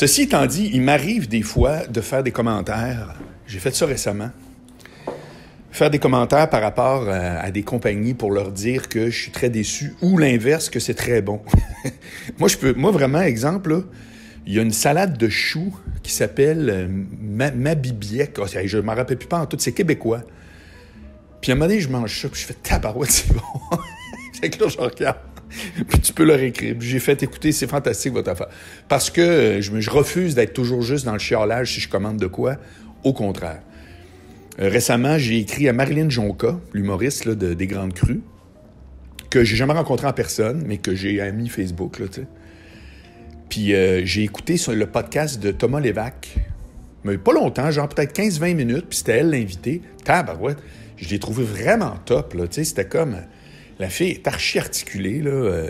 Ceci étant dit, il m'arrive des fois de faire des commentaires. J'ai fait ça récemment. Faire des commentaires par rapport à des compagnies pour leur dire que je suis très déçu ou l'inverse, que c'est très bon. Moi, vraiment, exemple, là, il y a une salade de choux qui s'appelle Mabibiec. Je ne m'en rappelle plus pas en tout, c'est québécois. Puis à un moment donné, je mange ça, puis je fais tabarouette, c'est bon. Fait que là, je regarde. Puis tu peux leur écrire. Puis j'ai fait écouter, c'est fantastique votre affaire. Parce que je refuse d'être toujours juste dans le chiolage si je commande de quoi. Au contraire. Récemment, j'ai écrit à Marilyn Jonca, l'humoriste là, des Grandes Crues, que j'ai jamais rencontré en personne, mais que j'ai ami Facebook, là, tu sais. Puis j'ai écouté sur le podcast de Thomas Lévesque, mais pas longtemps, genre peut-être 15-20 minutes, puis c'était elle l'invitée. Tabarouette, je l'ai trouvé vraiment top, là, tu sais, c'était comme... La fille est archi-articulée, là.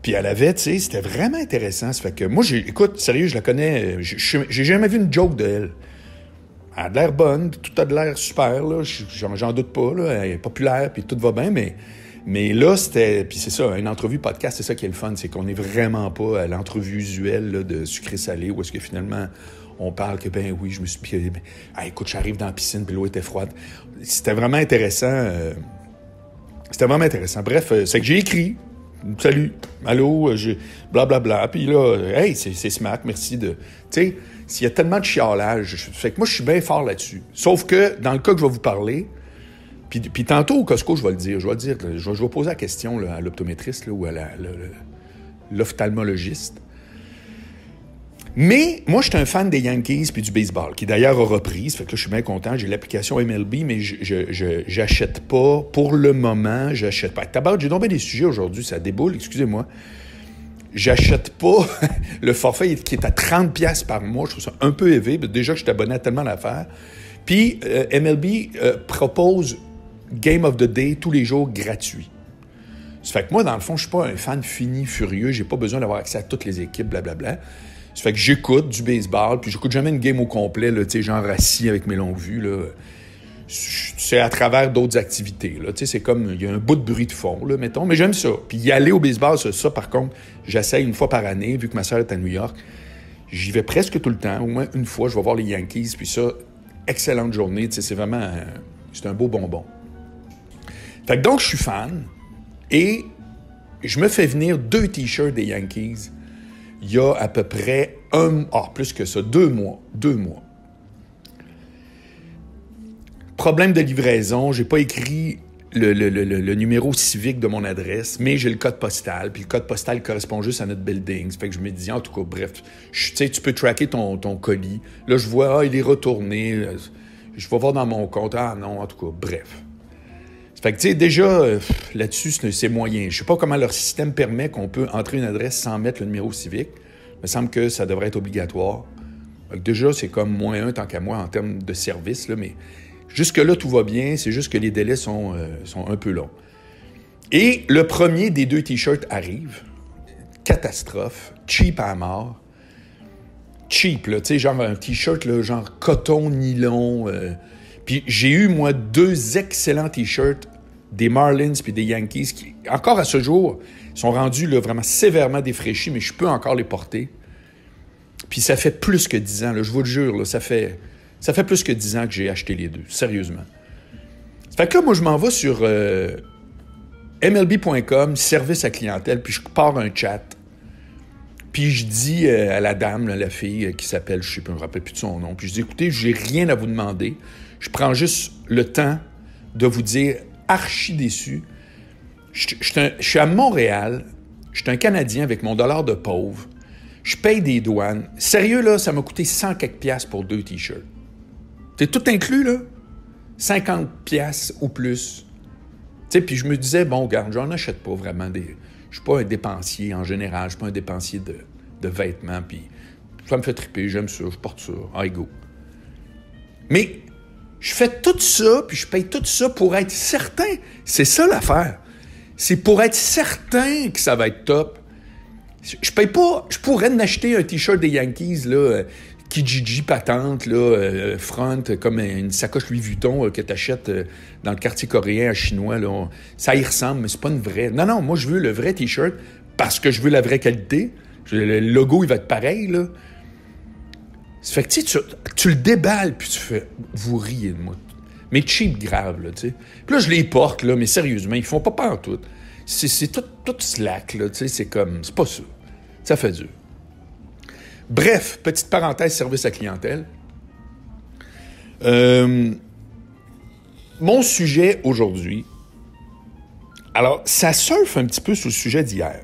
Puis elle avait, tu sais, c'était vraiment intéressant. Ça fait que moi, écoute, sérieux, je la connais, j'ai jamais vu une joke de elle. Elle a de l'air bonne, tout a de l'air super, là, j'en doute pas, là, elle est populaire, puis tout va bien, mais là, c'était... Puis c'est ça, une entrevue podcast, c'est ça qui est le fun, c'est qu'on n'est vraiment pas à l'entrevue usuelle là, de sucré-salé, où est-ce que finalement, on parle que, ben oui, je me suis... écoute, j'arrive dans la piscine, puis l'eau était froide. C'était vraiment intéressant. C'était vraiment intéressant. Bref, c'est que j'ai écrit. Salut, allô, blablabla. Puis là, hey, c'est smart, merci de... Tu sais, s'il y a tellement de chialage, fait que moi, je suis bien fort là-dessus. Sauf que, dans le cas que je vais vous parler, puis tantôt au Costco, je vais poser la question là, à l'optométriste là, ou à l'ophtalmologiste. Mais moi, je suis un fan des Yankees puis du baseball, qui d'ailleurs a repris. Ça fait que là, je suis bien content. J'ai l'application MLB, mais j'achète pas. Pour le moment, j'achète pas. Tabac, j'ai tombé des sujets aujourd'hui, ça déboule, excusez-moi. J'achète pas le forfait qui est à 30$ par mois. Je trouve ça un peu élevé. Déjà que je suis abonné à tellement d'affaires. Puis MLB propose Game of the Day tous les jours gratuit. Ça fait que moi, dans le fond, je suis pas un fan fini, furieux. J'ai pas besoin d'avoir accès à toutes les équipes, blablabla. Ça fait que j'écoute du baseball, puis j'écoute jamais une game au complet, là, tu sais, genre assis avec mes longues vues, là. C'est à travers d'autres activités, là. Tu sais, c'est comme, il y a un bout de bruit de fond, là, mettons, mais j'aime ça. Puis y aller au baseball, ça, par contre, j'essaye une fois par année, vu que ma sœur est à New York. J'y vais presque tout le temps. Au moins une fois, je vais voir les Yankees, puis ça, excellente journée, tu sais, c'est vraiment, c'est un beau bonbon. Fait que donc, je suis fan, et je me fais venir 2 t-shirts des Yankees il y a à peu près plus que ça, 2 mois. Problème de livraison, j'ai pas écrit le numéro civique de mon adresse, mais j'ai le code postal, puis le code postal correspond juste à notre building. Ça fait que je me dis, en tout cas, bref, tu sais, tu peux tracker ton colis. Là, je vois, il est retourné. Je vais voir dans mon compte. Ah non, en tout cas, bref. Fait que, tu sais, déjà, là-dessus, c'est moyen. Je sais pas comment leur système permet qu'on peut entrer une adresse sans mettre le numéro civique. Il me semble que ça devrait être obligatoire. Fait que déjà, c'est comme -1 tant qu'à moi en termes de service, là, mais jusque-là, tout va bien. C'est juste que les délais sont un peu longs. Et le premier des 2 t-shirts arrive. Catastrophe. Cheap à mort. Cheap, là, tu sais, genre un t-shirt, là, genre coton, nylon. Puis j'ai eu, moi, 2 excellents t-shirts des Marlins puis des Yankees qui, encore à ce jour, sont rendus là, vraiment sévèrement défraîchis, mais je peux encore les porter. Puis ça fait plus que 10 ans, là, je vous le jure, là, ça fait plus que 10 ans que j'ai acheté les 2, sérieusement. Ça fait que là, moi, je m'en vais sur MLB.com, service à clientèle, puis je pars un chat. Puis je dis à la dame, là, la fille qui s'appelle, je ne me rappelle plus de son nom, puis je dis, écoutez, j'ai rien à vous demander. Je prends juste le temps de vous dire, archi déçu, je suis à Montréal, je suis un Canadien avec mon dollar de pauvre, je paye des douanes. Sérieux, là, ça m'a coûté 100 quelques piastres pour 2 t-shirts. C'est tout inclus, là. 50 piastres ou plus. Tu sais, puis je me disais, bon, regarde, j'en achète pas vraiment des... Je suis pas un dépensier en général, je suis pas un dépensier de vêtements, puis ça me fait triper, j'aime ça, je porte ça, I go. Mais je fais tout ça, puis je paye tout ça pour être certain. C'est ça l'affaire. C'est pour être certain que ça va être top. Je paye pas... Je pourrais m'acheter un t-shirt des Yankees, là, Kijiji patente, là, front, comme une sacoche Louis Vuitton que tu achètes dans le quartier coréen à chinois. Là. Ça y ressemble, mais c'est pas une vraie. Non, moi, je veux le vrai t-shirt parce que je veux la vraie qualité Le logo, il va être pareil, là. Ça fait que, tu le déballes, puis tu fais... Vous riez de moi. Mais cheap grave, là, tu sais. Puis là, je les porte, là, mais sérieusement, ils font pas peur tout. C'est tout slack, là, tu sais, c'est comme... C'est pas ça. Ça fait dur. Bref, petite parenthèse, service à clientèle. Mon sujet aujourd'hui... Alors, ça surfe un petit peu sur le sujet d'hier.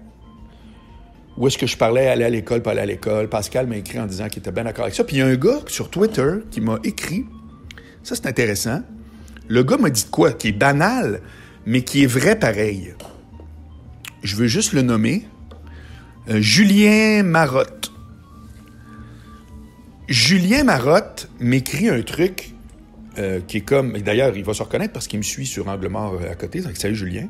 Où est-ce que je parlais aller à l'école, pas aller à l'école. Pascal m'a écrit en disant qu'il était bien d'accord avec ça. Puis il y a un gars sur Twitter qui m'a écrit. Ça, c'est intéressant. Le gars m'a dit de quoi? Qui est banal, mais qui est vrai pareil. Je veux juste le nommer. Julien Marotte. Julien Marotte m'écrit un truc qui est comme... D'ailleurs, il va se reconnaître parce qu'il me suit sur Angle Mort à côté. Donc, salut Julien.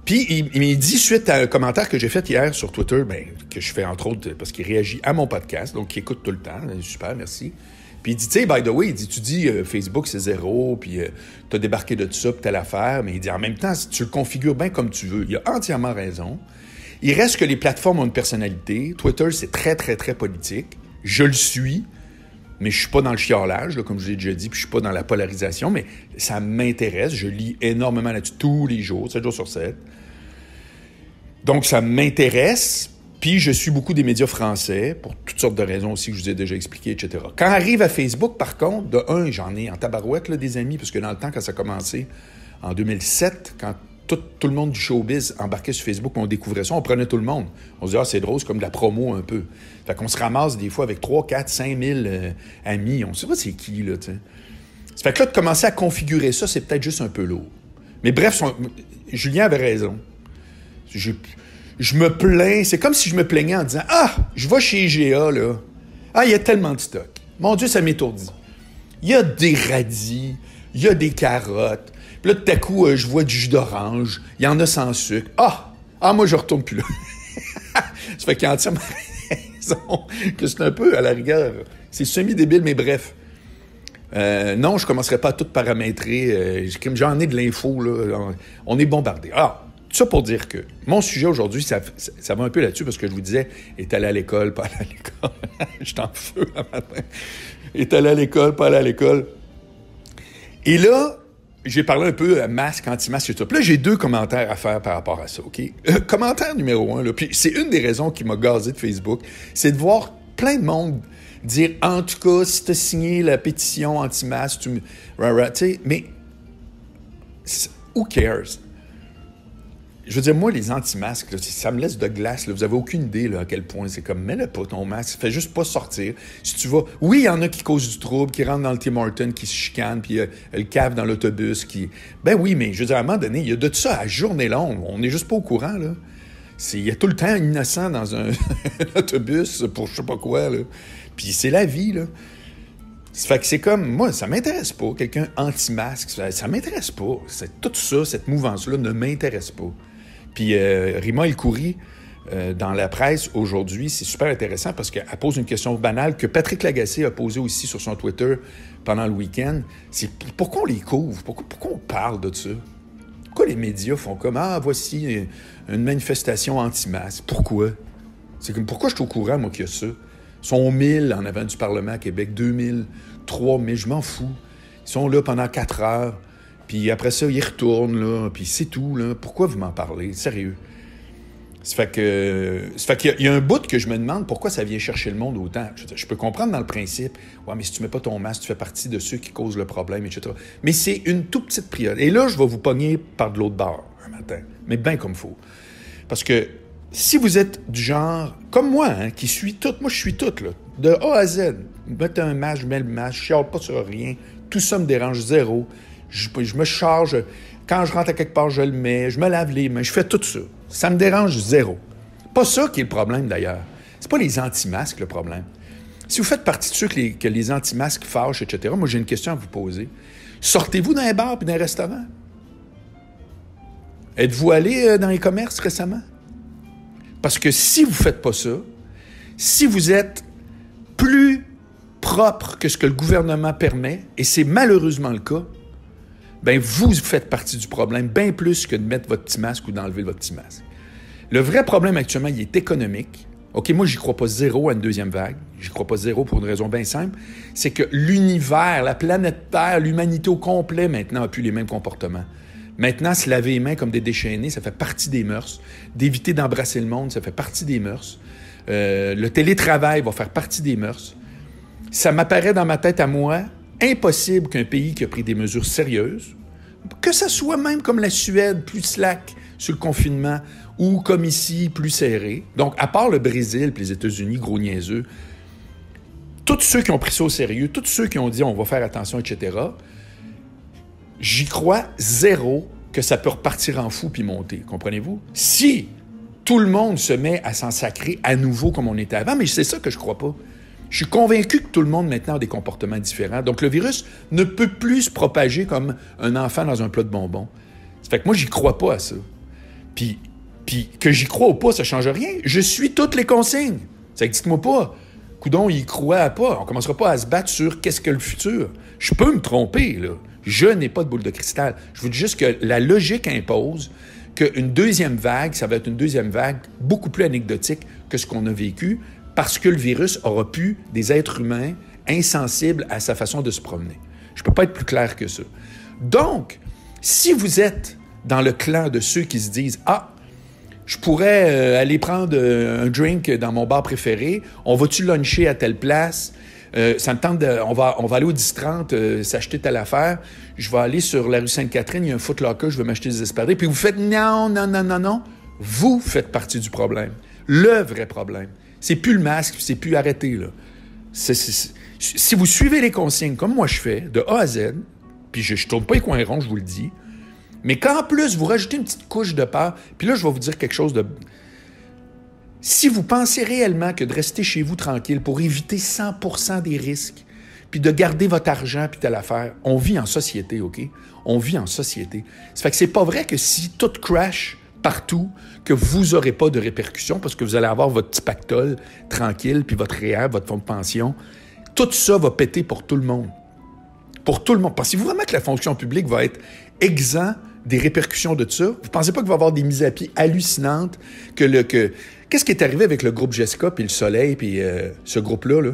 Puis, il m'a dit, suite à un commentaire que j'ai fait hier sur Twitter, que je fais entre autres parce qu'il réagit à mon podcast, donc il écoute tout le temps. Super, merci. Puis il dit, tu sais, by the way, tu dis Facebook, c'est 0, puis t'as débarqué de tout ça, puis telle affaire, mais il dit, en même temps, si tu le configures bien comme tu veux, il a entièrement raison. Il reste que les plateformes ont une personnalité. Twitter, c'est très, très, très politique. Je le suis, mais je suis pas dans le chiolage, là, comme je vous l'ai déjà dit, puis je suis pas dans la polarisation, mais ça m'intéresse. Je lis énormément là-dessus tous les jours, 7 jours sur 7. Donc, ça m'intéresse, puis je suis beaucoup des médias français, pour toutes sortes de raisons aussi que je vous ai déjà expliquées, etc. Quand arrive à Facebook, par contre, de un, j'en ai en tabarouette, là, des amis, parce que dans le temps, quand ça a commencé, en 2007, quand tout le monde du showbiz embarquait sur Facebook, on découvrait ça, on prenait tout le monde. On se dit, c'est drôle, c'est comme de la promo un peu. Fait qu'on se ramasse des fois avec 3, 4, 5 000 amis, on ne sait pas c'est qui, là, tu sais. Ça fait que là, de commencer à configurer ça, c'est peut-être juste un peu lourd. Mais bref, Julien avait raison. Je me plains, c'est comme si je me plaignais en disant « Ah, je vais chez IGA, là. Ah, il y a tellement de stock. Mon Dieu, ça m'étourdit. Il y a des radis, il y a des carottes. Puis là, tout à coup, je vois du jus d'orange. Il y en a sans sucre. Ah, moi, je retourne plus là. » Ça fait qu'il y a entièrement raison que c'est un peu, à la rigueur, c'est semi-débile, mais bref. Non, je ne commencerai pas à tout paramétrer. J'en ai de l'info, là. On est bombardé. Tout ça pour dire que mon sujet aujourd'hui, ça va un peu là-dessus parce que je vous disais, est allé à l'école, pas allé à l'école. Je suis en feu un matin. Est allé à l'école, pas allé à l'école. Et là, j'ai parlé un peu masque, anti-masque et tout ça. Puis là, j'ai 2 commentaires à faire par rapport à ça, OK? Commentaire numéro 1, là, puis c'est une des raisons qui m'a gazé de Facebook, c'est de voir plein de monde dire, en tout cas, si tu as signé la pétition anti-masque, tu sais, mais who cares? Je veux dire, moi, les anti-masques, là, ça me laisse de glace. Là. Vous avez aucune idée là, à quel point c'est comme, mets-le pas ton masque, fais juste pas sortir. Si tu vas... Oui, il y en a qui causent du trouble, qui rentrent dans le Tim Hortons, qui se chicanent, puis le cave dans l'autobus, qui... Ben oui, mais je veux dire, à un moment donné, il y a de ça à journée longue. On n'est juste pas au courant, là. Il y a tout le temps un innocent dans un autobus pour je sais pas quoi, là. Puis c'est la vie, là. Ça fait que c'est comme, moi, ça m'intéresse pas. Quelqu'un anti-masque, ça m'intéresse pas. Tout ça, cette mouvance-là ne m'intéresse pas. Puis Rima El-Khoury, dans la presse aujourd'hui, c'est super intéressant parce qu'elle pose une question banale que Patrick Lagacé a posée aussi sur son Twitter pendant le week-end. C'est pourquoi on les couvre? Pourquoi on parle de ça? Pourquoi les médias font comme, voici une manifestation anti-masque? Pourquoi? C'est comme, pourquoi je suis au courant, moi, qu'il y a ça? Ils sont 1000 en avant du Parlement à Québec, 2000, 3000, je m'en fous. Ils sont là pendant 4 heures. Puis après ça, ils retournent, là, puis c'est tout, là. Pourquoi vous m'en parlez? Sérieux. Ça fait qu'il y a un bout que je me demande pourquoi ça vient chercher le monde autant. Je peux comprendre dans le principe, ouais, mais si tu mets pas ton masque, tu fais partie de ceux qui causent le problème, etc. Mais c'est une toute petite priorité. Et là, je vais vous pogner par de l'autre bord un matin, mais bien comme il faut. Parce que si vous êtes du genre, comme moi, hein, qui suis tout, moi je suis tout, là, de A à Z. Mettez un masque, je mets le masque, je chiale pas sur rien, tout ça me dérange zéro. Je me charge, quand je rentre à quelque part, je le mets, je me lave les mains, je fais tout ça. Ça me dérange zéro. Pas ça qui est le problème, d'ailleurs. C'est pas les anti-masques, le problème. Si vous faites partie de ceux que les anti-masques fâchent, etc., moi, j'ai une question à vous poser. Sortez-vous dans les bars et dans les restaurants? Êtes-vous allé dans les commerces récemment? Parce que si vous faites pas ça, si vous êtes plus propre que ce que le gouvernement permet, et c'est malheureusement le cas, bien, vous faites partie du problème bien plus que de mettre votre petit masque ou d'enlever votre petit masque. Le vrai problème actuellement, il est économique. OK, moi, j'y crois pas zéro à une deuxième vague. J'y crois pas zéro pour une raison bien simple. C'est que l'univers, la planète Terre, l'humanité au complet, maintenant, n'a plus les mêmes comportements. Maintenant, se laver les mains comme des déchaînés, ça fait partie des mœurs. D'éviter d'embrasser le monde, ça fait partie des mœurs. Le télétravail va faire partie des mœurs. Ça m'apparaît dans ma tête à moi impossible qu'un pays qui a pris des mesures sérieuses, que ça soit même comme la Suède, plus slack sur le confinement, ou comme ici, plus serré. Donc, à part le Brésil et les États-Unis, gros niaiseux, tous ceux qui ont pris ça au sérieux, tous ceux qui ont dit on va faire attention, etc., j'y crois zéro que ça peut repartir en fou puis monter. Comprenez-vous? Si tout le monde se met à s'en sacrer à nouveau comme on était avant, mais c'est ça que je crois pas. Je suis convaincu que tout le monde maintenant a des comportements différents. Donc, le virus ne peut plus se propager comme un enfant dans un plat de bonbons. Ça fait que moi, j'y crois pas à ça. Puis que j'y crois ou pas, ça change rien. Je suis toutes les consignes. Ça fait que dites-moi pas, coudon, il croit pas. On commencera pas à se battre sur qu'est-ce que le futur. Je peux me tromper, là. Je n'ai pas de boule de cristal. Je vous dis juste que la logique impose qu'une deuxième vague, ça va être une deuxième vague beaucoup plus anecdotique que ce qu'on a vécu parce que le virus aura pu des êtres humains insensibles à sa façon de se promener. Je peux pas être plus clair que ça. Donc, si vous êtes dans le clan de ceux qui se disent « Ah, je pourrais aller prendre un drink dans mon bar préféré, on va-tu luncher à telle place? Ça me tente on va aller au 10-30 s'acheter telle affaire. Je vais aller sur la rue Sainte-Catherine, il y a un Foot Locker, je vais m'acheter des espadrilles. » Puis vous faites « Non, non, non, non, non. » Vous faites partie du problème. Le vrai problème. C'est plus le masque, c'est plus arrêté, là. Si vous suivez les consignes comme moi je fais, de A à Z, puis je tourne pas les coins ronds, je vous le dis, mais qu'en plus, vous rajoutez une petite couche de peur, puis là, je vais vous dire quelque chose de... Si vous pensez réellement que de rester chez vous tranquille pour éviter 100% des risques, puis de garder votre argent, puis telle affaire, on vit en société, OK? On vit en société. Ça fait que c'est pas vrai que si tout crash partout, que vous n'aurez pas de répercussions, parce que vous allez avoir votre petit pactole tranquille, puis votre REER, votre fonds de pension. Tout ça va péter pour tout le monde. Pour tout le monde. Pensez-vous vraiment que la fonction publique va être exempt des répercussions de ça? Vous pensez pas qu'il va y avoir des mises à pied hallucinantes? Qu'est-ce qui est arrivé avec le groupe Jessica, puis le Soleil, puis ce groupe-là? Là?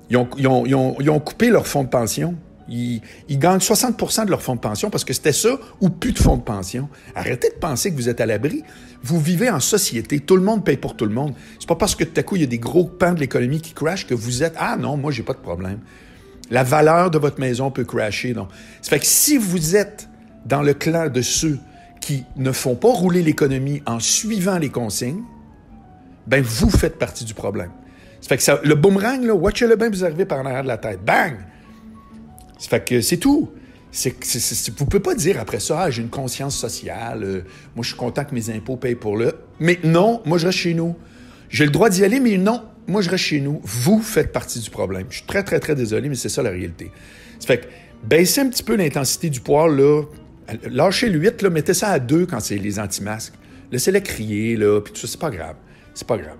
Ils ont coupé leur fonds de pension. Ils gagnent 60% de leur fonds de pension parce que c'était ça ou plus de fonds de pension. Arrêtez de penser que vous êtes à l'abri. Vous vivez en société. Tout le monde paye pour tout le monde. C'est pas parce que tout à coup, il y a des gros pans de l'économie qui crashent que vous êtes « Ah non, moi, j'ai pas de problème. » La valeur de votre maison peut crasher. Donc. Ça fait que si vous êtes dans le clan de ceux qui ne font pas rouler l'économie en suivant les consignes, ben vous faites partie du problème. Ça fait que ça, le boomerang, là, watchez-le bien vous arriver par en arrière de la tête. Bang! Ça fait que c'est tout. Vous ne pouvez pas dire après ça, ah, j'ai une conscience sociale, moi je suis content que mes impôts payent pour le... Mais non, moi je reste chez nous. J'ai le droit d'y aller, mais non, moi je reste chez nous. Vous faites partie du problème. Je suis très, très, très désolé, mais c'est ça la réalité. Ça fait que baissez un petit peu l'intensité du poil, là. Lâchez le 8, là, mettez ça à 2 quand c'est les anti-masques. Laissez-les crier, là, puis tout ça, c'est pas grave. C'est pas grave.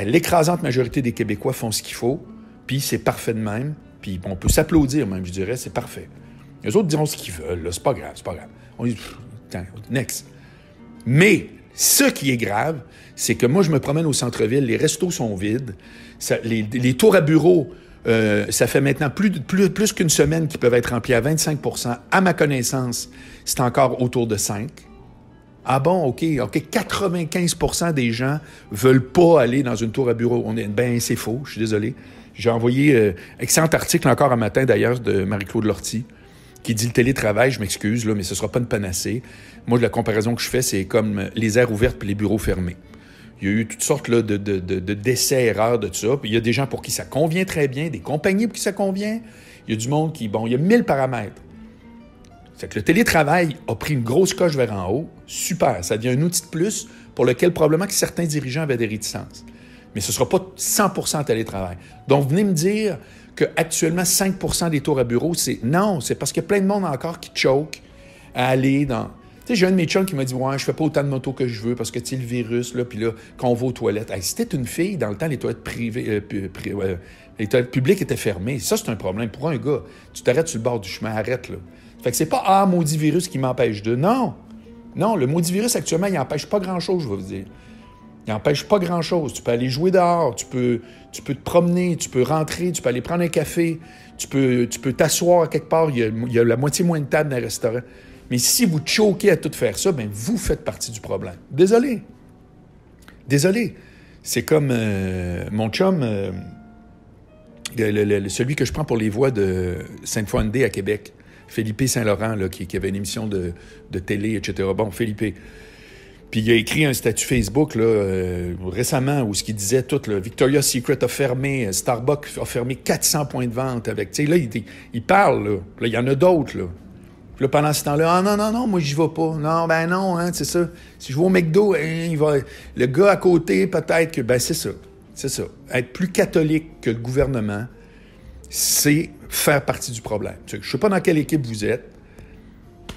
L'écrasante majorité des Québécois font ce qu'il faut, puis c'est parfait de même. Puis on peut s'applaudir même, je dirais, c'est parfait. Les autres diront ce qu'ils veulent, là, c'est pas grave, c'est pas grave. On dit, next. Mais ce qui est grave, c'est que moi, je me promène au centre-ville, les restos sont vides, les tours à bureaux, ça fait maintenant plus qu'une semaine qu'ils peuvent être remplis à 25%. À ma connaissance, c'est encore autour de 5%. Ah bon, OK, 95% des gens veulent pas aller dans une tour à bureau. C'est faux, je suis désolé. J'ai envoyé excellent article encore un matin, d'ailleurs, de Marie-Claude Lortie, qui dit le télétravail, je m'excuse, là, mais ce ne sera pas une panacée. Moi, la comparaison que je fais, c'est comme les aires ouvertes puis les bureaux fermés. Il y a eu toutes sortes là, de d'essais-erreurs de tout ça. Puis il y a des gens pour qui ça convient très bien, des compagnies pour qui ça convient. Il y a du monde qui... Bon, il y a 1000 paramètres. C'est que le télétravail a pris une grosse coche vers en haut. Super, ça devient un outil de plus pour lequel probablement que certains dirigeants avaient des réticences. Mais ce ne sera pas 100% télétravail. Donc, venez me dire qu'actuellement, 5% des tours à bureau, c'est... Non, c'est parce qu'il y a plein de monde encore qui choke à aller dans... Tu sais, j'ai un de mes chums qui m'a dit « Ouais, je fais pas autant de motos que je veux parce que, tu sais, le virus, là, puis là, quand on va aux toilettes... » Hey, si t'es une fille, dans le temps, les toilettes privées... les toilettes publiques étaient fermées. Ça, c'est un problème. Pour un gars, tu t'arrêtes sur le bord du chemin, arrête, là. Fait que c'est pas « Ah, maudit virus qui m'empêche de... » Non! Non, le maudit virus, actuellement, il n'empêche pas grand-chose, je vais vous dire. Il n'empêche pas grand-chose. Tu peux aller jouer dehors, tu peux te promener, tu peux rentrer, tu peux aller prendre un café, tu peux t'asseoir quelque part, il y a la moitié moins de tables dans un restaurant. Mais si vous choquez à tout faire ça, bien, vous faites partie du problème. Désolé. Désolé. C'est comme mon chum, celui que je prends pour les voix de Sainte-Foy-Andé à Québec, Philippe Saint-Laurent, là, qui avait une émission de télé, etc. Bon, Philippe. Puis il a écrit un statut Facebook là, récemment où ce qu'il disait tout, là, Victoria's Secret a fermé, Starbucks a fermé 400 points de vente avec. Tu sais, là, il parle, là. Là, il y en a d'autres, là. Puis là, pendant ce temps-là, ah non, moi, j'y vais pas. Non, ben non, hein, c'est ça. Si je vais au McDo, hein, le gars à côté, peut-être que. Ben, c'est ça. C'est ça. Être plus catholique que le gouvernement, c'est faire partie du problème. Je sais pas dans quelle équipe vous êtes.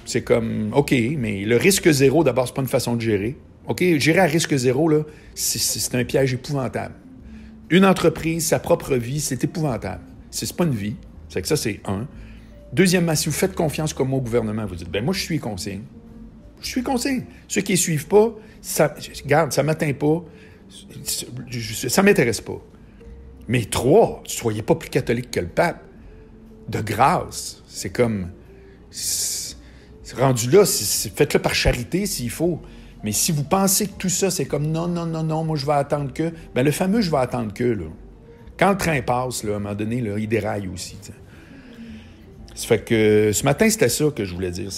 C'est comme, OK, mais le risque zéro, d'abord, c'est pas une façon de gérer. OK, gérer à risque zéro, là, c'est un piège épouvantable. Une entreprise, sa propre vie, c'est épouvantable. C'est pas une vie. C'est que ça, c'est un. Deuxièmement, si vous faites confiance comme moi au gouvernement, vous dites, ben moi, je suis consigne. Je suis consigne. Ceux qui ne suivent pas, regarde, ça ne m'atteint pas. Ça ne m'intéresse pas. Mais trois, soyez pas plus catholique que le pape. De grâce. C'est comme... rendu là, faites-le par charité s'il faut. Mais si vous pensez que tout ça, c'est comme non, moi je vais attendre que... Bien, le fameux je vais attendre que, là. Quand le train passe, là, à un moment donné, là, il déraille aussi. T'sais. Ça fait que ce matin, c'était ça que je voulais dire.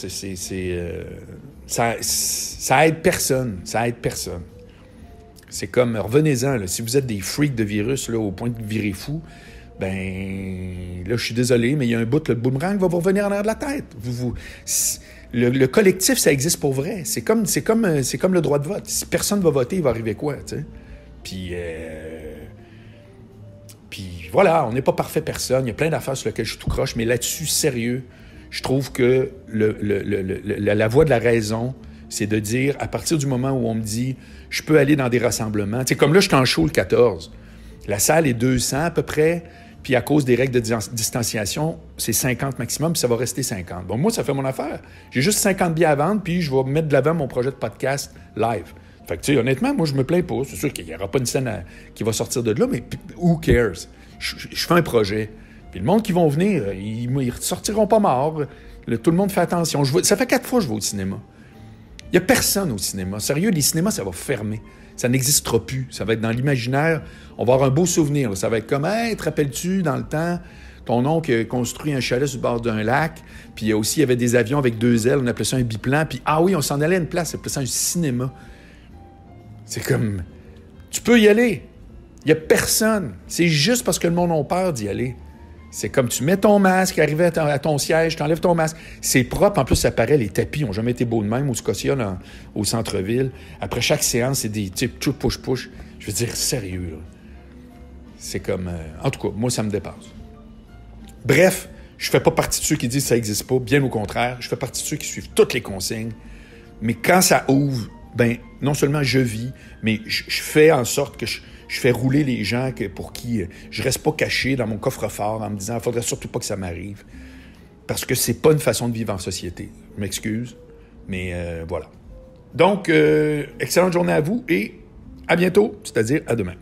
Ça aide personne. Ça aide personne. C'est comme, revenez-en, là, si vous êtes des freaks de virus là, au point de virer fou, ben là, je suis désolé, mais il y a un bout, le boomerang va vous revenir en l'air de la tête. Le collectif, ça existe pour vrai. C'est comme le droit de vote. Si personne ne va voter, il va arriver quoi, tu sais? Puis voilà, on n'est pas parfait personne. Il y a plein d'affaires sur lesquelles je suis tout croche, mais là-dessus, sérieux, je trouve que la voie de la raison, c'est de dire, à partir du moment où on me dit, je peux aller dans des rassemblements, tu sais, comme là, je suis en show le 14, la salle est 200 à peu près, puis à cause des règles de distanciation, c'est 50 maximum, puis ça va rester 50. Bon, moi, ça fait mon affaire. J'ai juste 50 billets à vendre, puis je vais mettre de l'avant mon projet de podcast live. Fait que, tu sais, honnêtement, moi, je me plains pas. C'est sûr qu'il n'y aura pas une scène qui va sortir de là, mais who cares? Je fais un projet. Puis le monde qui vont venir, ils ne sortiront pas morts. Tout le monde fait attention. Ça fait 4 fois que je vais au cinéma. Il n'y a personne au cinéma. Sérieux, les cinémas, ça va fermer. Ça n'existera plus. Ça va être dans l'imaginaire. On va avoir un beau souvenir. Là. Ça va être comme, hey, te rappelles-tu, dans le temps, ton oncle a construit un chalet sur le bord d'un lac, puis il y avait des avions avec 2 ailes, on appelait ça un biplan, puis ah oui, on s'en allait à une place, on appelait ça un cinéma. C'est comme, tu peux y aller. Il n'y a personne. C'est juste parce que le monde a peur d'y aller. C'est comme tu mets ton masque, arrivé à ton siège, tu enlèves ton masque. C'est propre. En plus, ça paraît, les tapis n'ont jamais été beaux de même au Scotia, au centre-ville. Après chaque séance, c'est des types push-push. Je veux dire, sérieux, là. C'est comme... en tout cas, moi, ça me dépasse. Bref, je fais pas partie de ceux qui disent que ça n'existe pas. Bien au contraire, je fais partie de ceux qui suivent toutes les consignes. Mais quand ça ouvre, ben non seulement je vis, mais je fais en sorte que je fais rouler les gens pour qui je reste pas caché dans mon coffre-fort en me disant « il faudrait surtout pas que ça m'arrive ». Parce que c'est pas une façon de vivre en société. Je m'excuse, mais voilà. Donc, excellente journée à vous et à bientôt, c'est-à-dire à demain.